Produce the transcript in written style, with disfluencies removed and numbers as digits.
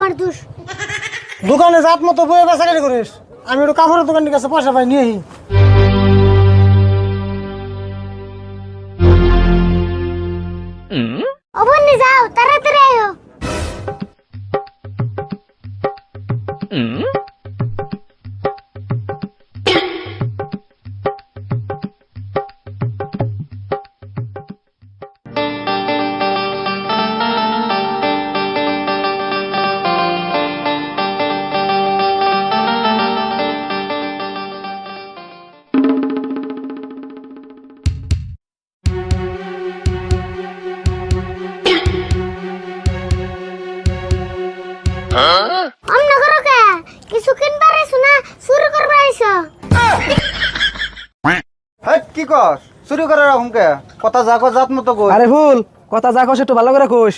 আমার দোষ। দোকানে জাত মতো বয়ে বেচাকেরি করিস, আমি একটু কাপড়ের দোকানের কাছে পয়সা পাই নিয়ে অবনি যাও, তাড়াতাড়ি আয়ো। অন্য করো কে? কিছু কিনবার আইছো না শুরু করবার আইছো? হেট কি কস চুরি করে রাখুন কে কথা যা কস জাত মতো কই আরে ফুল কথা যা কস একটু ভালো করে কোষ।